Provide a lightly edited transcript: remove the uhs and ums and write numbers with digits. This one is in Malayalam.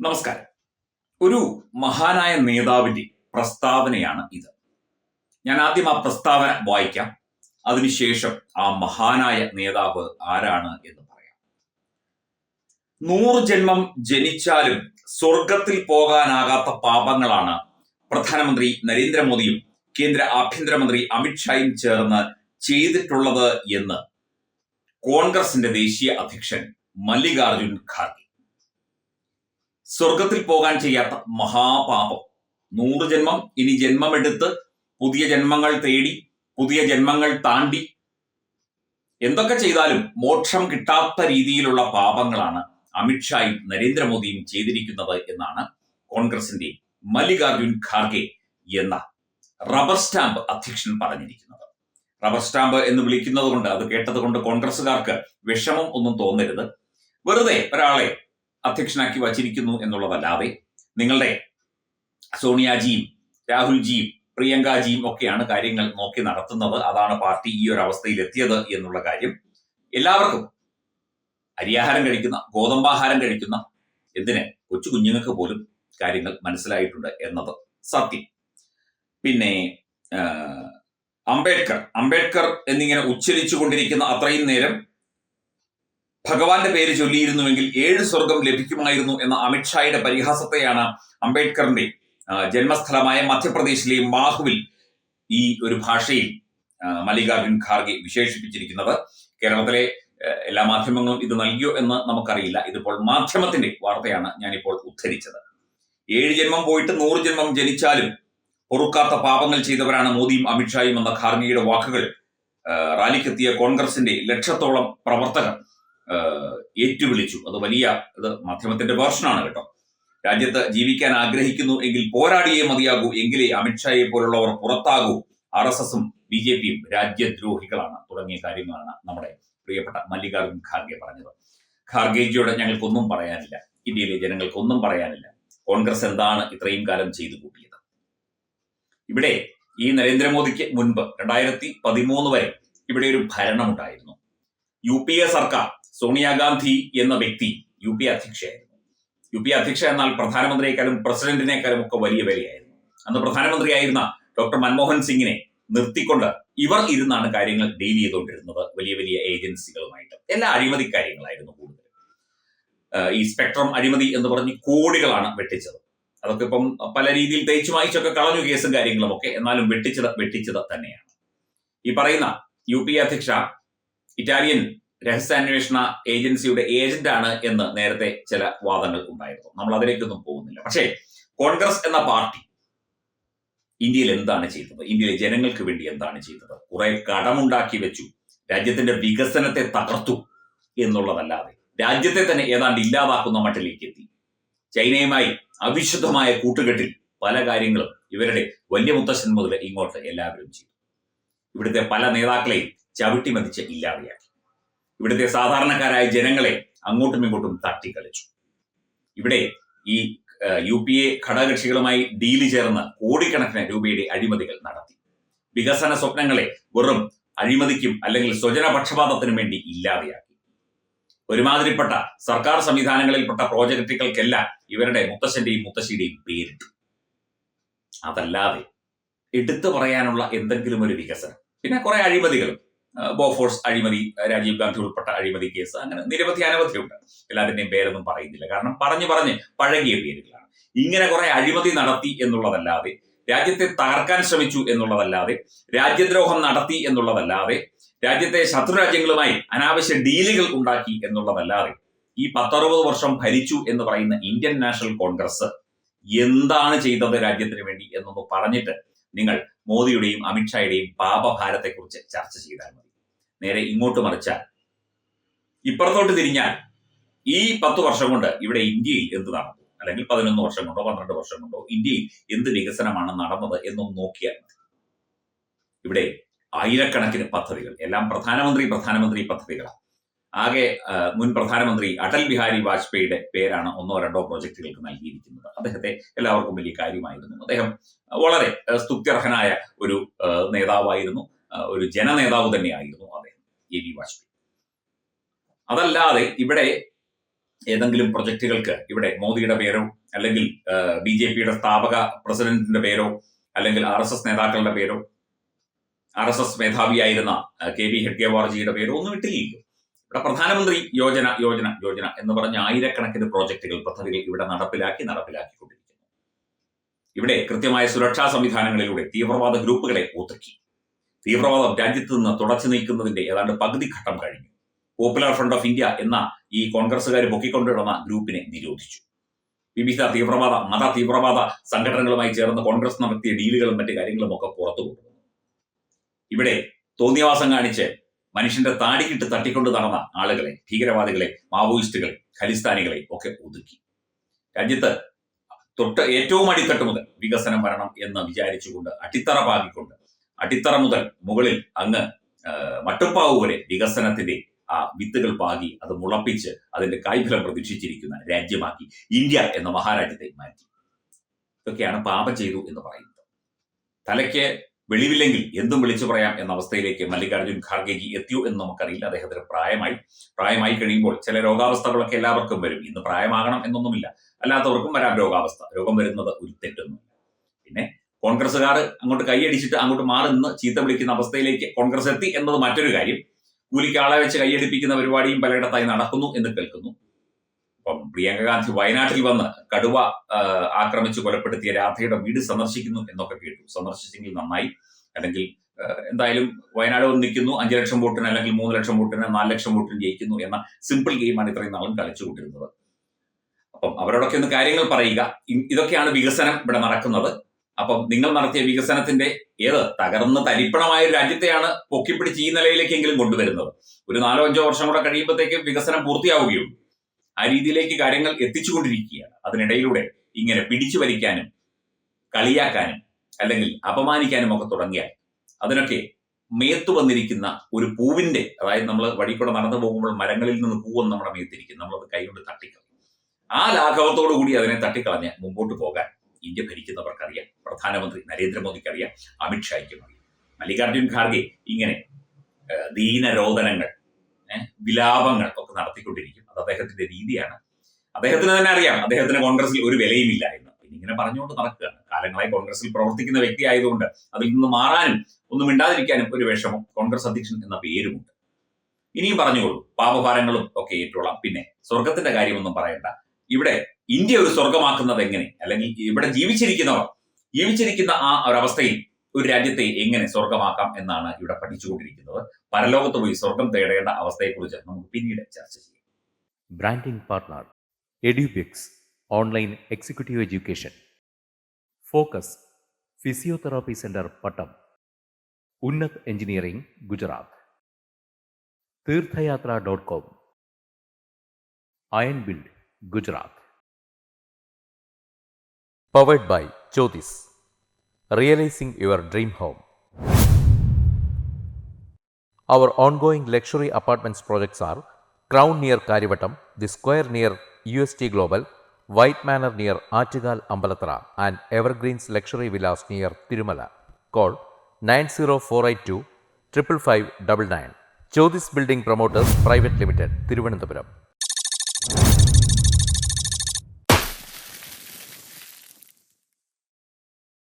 നമസ്കാരം. ഒരു മഹാനായ നേതാവിന്റെ പ്രസ്താവനയാണ് ഇത്. ഞാൻ ആദ്യം ആ പ്രസ്താവന വായിക്കാം. അതിനുശേഷം ആ മഹാനായ നേതാവ് ആരാണ് എന്ന് പറയാം. 100 ജന്മം ജനിച്ചാലും സ്വർഗത്തിൽ പോകാനാകാത്ത പാപങ്ങളാണ് പ്രധാനമന്ത്രി നരേന്ദ്രമോദിയും കേന്ദ്ര ആഭ്യന്തരമന്ത്രി അമിത്ഷായും ചേർന്ന് ചെയ്തിട്ടുള്ളത് എന്ന് കോൺഗ്രസിന്റെ ദേശീയ അധ്യക്ഷൻ മല്ലികാർജുൻ ഖാർഗെ. സ്വർഗത്തിൽ പോകാൻ ചെയ്യാത്ത മഹാപാപം 100 ജന്മം, ഇനി ജന്മമെടുത്ത് പുതിയ ജന്മങ്ങൾ തേടി പുതിയ ജന്മങ്ങൾ താണ്ടി എന്തൊക്കെ ചെയ്താലും മോക്ഷം കിട്ടാത്ത രീതിയിലുള്ള പാപങ്ങളാണ് അമിത്ഷായും നരേന്ദ്രമോദിയും ചെയ്തിരിക്കുന്നത് എന്നാണ് കോൺഗ്രസിന്റെ മല്ലികാർജുൻ ഖാർഗെ എന്ന റബ്ബർ സ്റ്റാമ്പ് അധ്യക്ഷൻ പറഞ്ഞിരിക്കുന്നത്. റബ്ബർ സ്റ്റാമ്പ് എന്ന് വിളിക്കുന്നത് കൊണ്ട്, അത് കേട്ടത് കൊണ്ട് കോൺഗ്രസുകാർക്ക് വിഷമം ഒന്നും തോന്നരുത്. വെറുതെ ഒരാളെ അധ്യക്ഷനാക്കി വച്ചിരിക്കുന്നു എന്നുള്ളതല്ലാതെ നിങ്ങളുടെ സോണിയാജിയും രാഹുൽജിയും പ്രിയങ്കാജിയും ഒക്കെയാണ് കാര്യങ്ങൾ നോക്കി നടത്തുന്നത്. അതാണ് പാർട്ടി ഈ ഒരു അവസ്ഥയിൽ എത്തിയത് എന്നുള്ള കാര്യം എല്ലാവർക്കും, അരിയാഹാരം കഴിക്കുന്ന, ഗോതമ്പാഹാരം കഴിക്കുന്ന, എന്തിന് കൊച്ചു കുഞ്ഞുങ്ങൾക്ക് പോലും കാര്യങ്ങൾ മനസ്സിലായിട്ടുണ്ട് എന്നത് സത്യം. പിന്നെ അംബേദ്കർ എന്നിങ്ങനെ ഉച്ചരിച്ചു കൊണ്ടിരിക്കുന്ന അത്രയും നേരം ഭഗവാന്റെ പേര് ചൊല്ലിയിരുന്നുവെങ്കിൽ 7 സ്വർഗം ലഭിക്കുമായിരുന്നു എന്ന അമിത്ഷായുടെ പരിഹാസത്തെയാണ് അംബേദ്കറിന്റെ ജന്മസ്ഥലമായ മധ്യപ്രദേശിലെ മാഹുവിൽ ഈ ഒരു ഭാഷയിൽ മല്ലികാർജുൻ ഖാർഗെ വിശേഷിപ്പിച്ചിരിക്കുന്നത്. കേരളത്തിലെ എല്ലാ മാധ്യമങ്ങളും ഇത് നൽകിയോ എന്ന് നമുക്കറിയില്ല. ഇതിപ്പോൾ മാധ്യമത്തിന്റെ വാർത്തയാണ് ഞാനിപ്പോൾ ഉദ്ധരിച്ചത്. 7 ജന്മം പോയിട്ട് 100 ജന്മം ജനിച്ചാലും പൊറുക്കാത്ത പാപങ്ങൾ ചെയ്തവരാണ് മോദിയും അമിത്ഷായും എന്ന ഖാർഗെയുടെ വാക്കുകൾ റാലിക്കെത്തിയ കോൺഗ്രസിന്റെ ലക്ഷത്തോളം പ്രവർത്തകർ ഏറ്റുവിളിച്ചു. അത് മാധ്യമത്തിന്റെ വേർഷനാണ് കേട്ടോ. രാജ്യത്ത് ജീവിക്കാൻ ആഗ്രഹിക്കുന്നു എങ്കിൽ പോരാടിയേ മതിയാകൂ, എങ്കിലേ അമിത്ഷായെ പോലുള്ളവർ പുറത്താകൂ, RSSും BJPയും രാജ്യദ്രോഹികളാണ് തുടങ്ങിയ കാര്യങ്ങളാണ് നമ്മുടെ പ്രിയപ്പെട്ട മല്ലികാർജുൻ ഖാർഗെ പറഞ്ഞത്. ഖാർഗെജിയോട് ഞങ്ങൾക്കൊന്നും പറയാനില്ല, ഇന്ത്യയിലെ ജനങ്ങൾക്കൊന്നും പറയാനില്ല. കോൺഗ്രസ് എന്താണ് ഇത്രയും കാലം ചെയ്തു കൂട്ടിയത്? ഇവിടെ ഈ നരേന്ദ്രമോദിക്ക് മുൻപ് 2013 വരെ ഇവിടെ ഒരു ഭരണമുണ്ടായിരുന്നു. UPA സർക്കാർ, സോണിയാഗാന്ധി എന്ന വ്യക്തി UPA അധ്യക്ഷയായിരുന്നു. UPA അധ്യക്ഷ എന്നാൽ പ്രധാനമന്ത്രിയെക്കാളും പ്രസിഡന്റിനേക്കാളും ഒക്കെ വലിയ വിലയായിരുന്നു. അന്ന് പ്രധാനമന്ത്രിയായിരുന്ന ഡോക്ടർ മൻമോഹൻ സിംഗിനെ നിർത്തിക്കൊണ്ട് ഇവർ ഇരുന്നാണ് കാര്യങ്ങൾ ഡീൽ ചെയ്തുകൊണ്ടിരുന്നത്. വലിയ വലിയ ഏജൻസികളുമായിട്ട് എല്ലാ അഴിമതി കാര്യങ്ങളായിരുന്നു കൂടുതൽ. ഈ സ്പെക്ട്രം അഴിമതി എന്ന് പറഞ്ഞ് കോടികളാണ് വെട്ടിച്ചത്. അതൊക്കെ ഇപ്പം പല രീതിയിൽ തേച്ചു മായിച്ചൊക്കെ കളഞ്ഞു കേസും കാര്യങ്ങളും ഒക്കെ. എന്നാലും വെട്ടിച്ചത് തന്നെയാണ്. ഈ പറയുന്ന UPA അധ്യക്ഷ ഇറ്റാലിയൻ രഹസ്യാന്വേഷണ ഏജൻസിയുടെ ഏജന്റാണ് എന്ന് നേരത്തെ ചില വാദങ്ങൾ ഉണ്ടായിരുന്നു. നമ്മൾ അതിലേക്കൊന്നും പോകുന്നില്ല. പക്ഷേ കോൺഗ്രസ് എന്ന പാർട്ടി ഇന്ത്യയിൽ എന്താണ് ചെയ്തത്? ഇന്ത്യയിലെ ജനങ്ങൾക്ക് വേണ്ടി എന്താണ് ചെയ്തത്? കുറെ കടമുണ്ടാക്കി വെച്ചു, രാജ്യത്തിന്റെ വികസനത്തെ തകർത്തു എന്നുള്ളതല്ലാതെ രാജ്യത്തെ തന്നെ ഏതാണ്ട് ഇല്ലാതാക്കുന്ന മട്ടിലേക്ക് എത്തി. ചൈനയുമായി അവിശുദ്ധമായ കൂട്ടുകെട്ടിൽ പല കാര്യങ്ങളും ഇവരുടെ വലിയ മുത്തശ്ശൻ മുതൽ ഇങ്ങോട്ട് എല്ലാവരും ചെയ്തു. ഇവിടുത്തെ പല നേതാക്കളെയും ചവിട്ടി മതിച്ച് ഇല്ലാതെയാക്കി. ഇവിടുത്തെ സാധാരണക്കാരായ ജനങ്ങളെ അങ്ങോട്ടും ഇങ്ങോട്ടും തട്ടിക്കളിച്ചു. ഇവിടെ ഈ UPA ഘടകകക്ഷികളുമായി ഡീല് ചേർന്ന് കോടിക്കണക്കിന് രൂപയുടെ അഴിമതികൾ നടത്തി. വികസന സ്വപ്നങ്ങളെ വെറും അഴിമതിക്കും അല്ലെങ്കിൽ സ്വജനപക്ഷപാതത്തിനും വേണ്ടി ഇല്ലാതെയാക്കി. ഒരുമാതിരിപ്പെട്ട സർക്കാർ സംവിധാനങ്ങളിൽപ്പെട്ട പ്രോജക്റ്റുകൾക്കെല്ലാം ഇവരുടെ മുത്തശ്ശന്റെയും മുത്തശ്ശിയുടെയും പേരിട്ടു. അതല്ലാതെ എടുത്തു പറയാനുള്ള എന്തെങ്കിലും ഒരു വികസനം, പിന്നെ കുറെ അഴിമതികളും, ബോഫോഴ്സ് അഴിമതി, രാജീവ് ഗാന്ധി ഉൾപ്പെട്ട അഴിമതി കേസ്, അങ്ങനെ അനവധിയുണ്ട്. എല്ലാത്തിന്റെയും പേരൊന്നും പറയുന്നില്ല, കാരണം പറഞ്ഞ് പഴകിയ പേരുകളാണ്. ഇങ്ങനെ കുറെ അഴിമതി നടത്തി എന്നുള്ളതല്ലാതെ, രാജ്യത്തെ തകർക്കാൻ ശ്രമിച്ചു എന്നുള്ളതല്ലാതെ, രാജ്യദ്രോഹം നടത്തി എന്നുള്ളതല്ലാതെ, രാജ്യത്തെ ശത്രുരാജ്യങ്ങളുമായി അനാവശ്യ ഡീലുകൾ ഉണ്ടാക്കി എന്നുള്ളതല്ലാതെ, ഈ 10-60 വർഷം ഭരിച്ചു എന്ന് പറയുന്ന ഇന്ത്യൻ നാഷണൽ കോൺഗ്രസ് എന്താണ് ചെയ്തത് രാജ്യത്തിന് വേണ്ടി എന്നൊന്ന് പറഞ്ഞിട്ട് നിങ്ങൾ മോദിയുടെയും അമിത്ഷായുടെയും പാപഭാരത്തെക്കുറിച്ച് ചർച്ച ചെയ്താൽ മതി. നേരെ ഇങ്ങോട്ട് മറിച്ചാൽ, ഇപ്പുറത്തോട്ട് തിരിഞ്ഞാൽ, ഈ 10 വർഷം കൊണ്ട് ഇവിടെ ഇന്ത്യയിൽ എന്ത് നടന്നു, അല്ലെങ്കിൽ 11 വർഷം കൊണ്ടോ 12 വർഷം കൊണ്ടോ ഇന്ത്യയിൽ എന്ത് വികസനമാണ് നടന്നത് എന്നൊന്ന് നോക്കിയാൽ മതി. ഇവിടെ ആയിരക്കണക്കിന് പദ്ധതികൾ, എല്ലാം പ്രധാനമന്ത്രി പദ്ധതികളാണ്. ആകെ മുൻ പ്രധാനമന്ത്രി അടൽ ബിഹാരി വാജ്പേയിയുടെ പേരാണ് 1-2 പ്രോജക്റ്റുകൾക്ക് നൽകിയിരിക്കുന്നത്. അദ്ദേഹത്തെ എല്ലാവർക്കും വലിയ കാര്യമായിരുന്നു. അദ്ദേഹം വളരെ സ്തുത്യർഹനായ ഒരു നേതാവായിരുന്നു, ഒരു ജനനേതാവ് തന്നെയായിരുന്നു അദ്ദേഹം, AB വാജ്പേയി. അതല്ലാതെ ഇവിടെ ഏതെങ്കിലും പ്രൊജക്ടുകൾക്ക് ഇവിടെ മോദിയുടെ പേരോ അല്ലെങ്കിൽ BJPയുടെ സ്ഥാപക പ്രസിഡന്റിന്റെ പേരോ അല്ലെങ്കിൽ RSS നേതാക്കളുടെ പേരോ RSS മേധാവിയായിരുന്ന KB ഹെഡ്ഗേവാർജിയുടെ പേരോ ഒന്നും ഇട്ടില്ലല്ലോ. ഇവിടെ പ്രധാനമന്ത്രി യോജന യോജന യോജന എന്ന് പറഞ്ഞ ആയിരക്കണക്കിന് പ്രോജക്റ്റുകൾ പദ്ധതികൾ ഇവിടെ നടപ്പിലാക്കിക്കൊണ്ടിരിക്കുന്നു. ഇവിടെ കൃത്യമായ സുരക്ഷാ സംവിധാനങ്ങളിലൂടെ തീവ്രവാദ ഗ്രൂപ്പുകളെ ഒതുക്കി. തീവ്രവാദം രാജ്യത്ത് നിന്ന് തുടച്ചു നീക്കുന്നതിന്റെ ഏതാണ്ട് പകുതി ഘട്ടം കഴിഞ്ഞു. പോപ്പുലർ ഫ്രണ്ട് ഓഫ് ഇന്ത്യ എന്ന ഈ കോൺഗ്രസുകാർ പൊക്കിക്കൊണ്ടിടുന്ന ഗ്രൂപ്പിനെ നിരോധിച്ചു. വിവിധ മത തീവ്രവാദ സംഘടനകളുമായി ചേർന്ന് കോൺഗ്രസ് നടത്തിയ ഡീലുകളും മറ്റു കാര്യങ്ങളും ഒക്കെ പുറത്തു കൊണ്ടുവന്നു. ഇവിടെ തോന്നിയവാസം കാണിച്ച് മനുഷ്യന്റെ താടിക്കിട്ട് തട്ടിക്കൊണ്ട് നടന്ന ആളുകളെ, ഭീകരവാദികളെ, മാവോയിസ്റ്റുകളെ, ഖലിസ്ഥാനികളെ ഒക്കെ ഒതുക്കി. രാജ്യത്ത് ഏറ്റവും അടിത്തട്ട് മുതൽ വികസനം വരണം എന്ന് വിചാരിച്ചുകൊണ്ട് അടിത്തറ പാകിക്കൊണ്ട് അടിത്തറ മുതൽ മുകളിൽ അങ്ങ് മട്ടുപ്പാവ് വരെ വികസനത്തിന്റെ ആ വിത്തുകൾ പാകി അത് മുളപ്പിച്ച് അതിന്റെ കായ്ഫലം പ്രതീക്ഷിച്ചിരിക്കുന്ന രാജ്യമാക്കി ഇന്ത്യ എന്ന മഹാരാജ്യത്തെ മാറ്റി. ഇതൊക്കെയാണ് പാപം ചെയ്തു എന്ന് പറയുന്നത്. തലയ്ക്ക് വെളിവില്ലെങ്കിൽ എന്തും വിളിച്ചു പറയാം എന്ന അവസ്ഥയിലേക്ക് മല്ലികാർജുൻ ഖാർഗെജി എത്തിയോ എന്ന് നമുക്കറിയില്ല. അദ്ദേഹത്തിന് പ്രായമായി കഴിയുമ്പോൾ ചില രോഗാവസ്ഥകളൊക്കെ എല്ലാവർക്കും വരും. ഇന്ന് പ്രായമാകണം എന്നൊന്നുമില്ല, അല്ലാത്തവർക്കും വരാം രോഗാവസ്ഥ. രോഗം വരുന്നത് ഒരു തെറ്റൊന്നുമില്ല. പിന്നെ കോൺഗ്രസ്സുകാർ അങ്ങോട്ട് കൈയടിച്ചിട്ട് അങ്ങോട്ട് മാറി നിന്ന് ചീത്ത വിളിക്കുന്ന അവസ്ഥയിലേക്ക് കോൺഗ്രസ് എത്തി എന്നത് മറ്റൊരു കാര്യം. കൂലിക്ക് ആളെ വെച്ച് കൈയടിപ്പിക്കുന്ന പരിപാടിയും പലയിടത്തായി നടക്കുന്നു എന്ന് കേൾക്കുന്നു. അപ്പം പ്രിയങ്ക ഗാന്ധി വയനാട്ടിൽ വന്ന് കടുവ ആക്രമിച്ച് കൊലപ്പെടുത്തിയ രാധയുടെ വീട് സന്ദർശിക്കുന്നു എന്നൊക്കെ കേട്ടു. സന്ദർശിച്ചെങ്കിൽ നന്നായി. അല്ലെങ്കിൽ എന്തായാലും വയനാട് വന്ന് നിൽക്കുന്നു, 5 ലക്ഷം വോട്ടിന് അല്ലെങ്കിൽ 3 ലക്ഷം വോട്ടിന് 4 ലക്ഷം വോട്ടിന് ജയിക്കുന്നു എന്ന സിമ്പിൾ ഗെയിമാണ് ഇത്രയും നാളും കളിച്ചുകൊണ്ടിരുന്നത്. അപ്പം അവരോടൊക്കെ ഒന്ന് കാര്യങ്ങൾ പറയുക. ഇതൊക്കെയാണ് വികസനം ഇവിടെ നടക്കുന്നത്. അപ്പം നിങ്ങൾ നടത്തിയ വികസനത്തിന്റെ തകർന്ന് തരിപ്പണമായ ഒരു രാജ്യത്തെയാണ് പൊക്കിപ്പിടിച്ച് ഈ നിലയിലേക്കെങ്കിലും കൊണ്ടുവരുന്നത്. ഒരു 4-5 വർഷം കൂടെ കഴിയുമ്പോഴത്തേക്ക് വികസനം പൂർത്തിയാവുകയുള്ളൂ. ആ രീതിയിലേക്ക് കാര്യങ്ങൾ എത്തിച്ചുകൊണ്ടിരിക്കുകയാണ്. അതിനിടയിലൂടെ ഇങ്ങനെ പിടിച്ചു വലിക്കാനും കളിയാക്കാനും അല്ലെങ്കിൽ അപമാനിക്കാനും ഒക്കെ തുടങ്ങിയാൽ അതിനൊക്കെ മേത്തു വന്നിരിക്കുന്ന ഒരു പൂവിന്റെ, അതായത് നമ്മൾ വഴി കൂടെ നടന്നു പോകുമ്പോൾ മരങ്ങളിൽ നിന്ന് പൂവൊന്നും നമ്മുടെ മേത്തിരിക്കും, നമ്മളത് കൈകൊണ്ട് തട്ടിക്കളയും. ആ ലാഘവത്തോടു കൂടി അതിനെ തട്ടിക്കളഞ്ഞ് മുമ്പോട്ട് പോകാൻ ഇന്ത്യ ഭരിക്കുന്നവർക്കറിയാം. പ്രധാനമന്ത്രി നരേന്ദ്രമോദിക്കറിയാം, അമിത്ഷായ്ക്കും അറിയാം. മല്ലികാർജുൻ ഖാർഗെ ഇങ്ങനെ ദീനരോധനങ്ങൾ, വിലാപങ്ങൾ ഒക്കെ നടത്തിക്കൊണ്ടിരിക്കും. അത് അദ്ദേഹത്തിന്റെ രീതിയാണ്. അദ്ദേഹത്തിന് തന്നെ അറിയാം അദ്ദേഹത്തിന് കോൺഗ്രസിൽ ഒരു വിലയുമില്ല എന്ന്. പിന്നെ ഇങ്ങനെ പറഞ്ഞുകൊണ്ട് നടക്കുകയാണ്. കാലങ്ങളായി കോൺഗ്രസിൽ പ്രവർത്തിക്കുന്ന വ്യക്തി ആയതുകൊണ്ട് അതിൽ നിന്ന് മാറാനും ഒന്നും മിണ്ടാതിരിക്കാനും ഒരു വിഷമം. കോൺഗ്രസ് അധ്യക്ഷൻ എന്ന പേരുമുണ്ട്. ഇനിയും പറഞ്ഞോളൂ, പാപഭാരങ്ങളും ഒക്കെ ഏറ്റുകൊള്ളാം. പിന്നെ സ്വർഗത്തിന്റെ കാര്യമൊന്നും പറയണ്ട. ഇവിടെ ഇന്ത്യ ഒരു സ്വർഗമാക്കുന്നത് എങ്ങനെ, അല്ലെങ്കിൽ ഇവിടെ ജീവിച്ചിരിക്കുന്ന ആ ഒരവസ്ഥയിൽ ഒരു രാജ്യത്തെ എങ്ങനെ സ്വർഗമാക്കാം എന്നാണ് ഇവിടെ പഠിച്ചുകൊണ്ടിരിക്കുന്നത്. പരലോകത്ത് പോയി സ്വർഗം തേടേണ്ട അവസ്ഥയെക്കുറിച്ച് നമുക്ക് പിന്നീട് ചർച്ച ചെയ്യാം. Branding partner Edubix online executive education, focus physiotherapy centre Pattom, Unnat engineering Gujarat, തീർത്ഥയാത്ര.com, iron build Gujarat. Powered by Jyothis, realising your dream home. Our ongoing luxury apartments projects are Crown near Karivattam, The Square near UST Global, White Manor near Achigal Ambalatra, and Evergreens Luxury Villas near Tirumala. Call 90482 55599. Jyotis Building Promoters Private Limited, Thiruvananthapuram.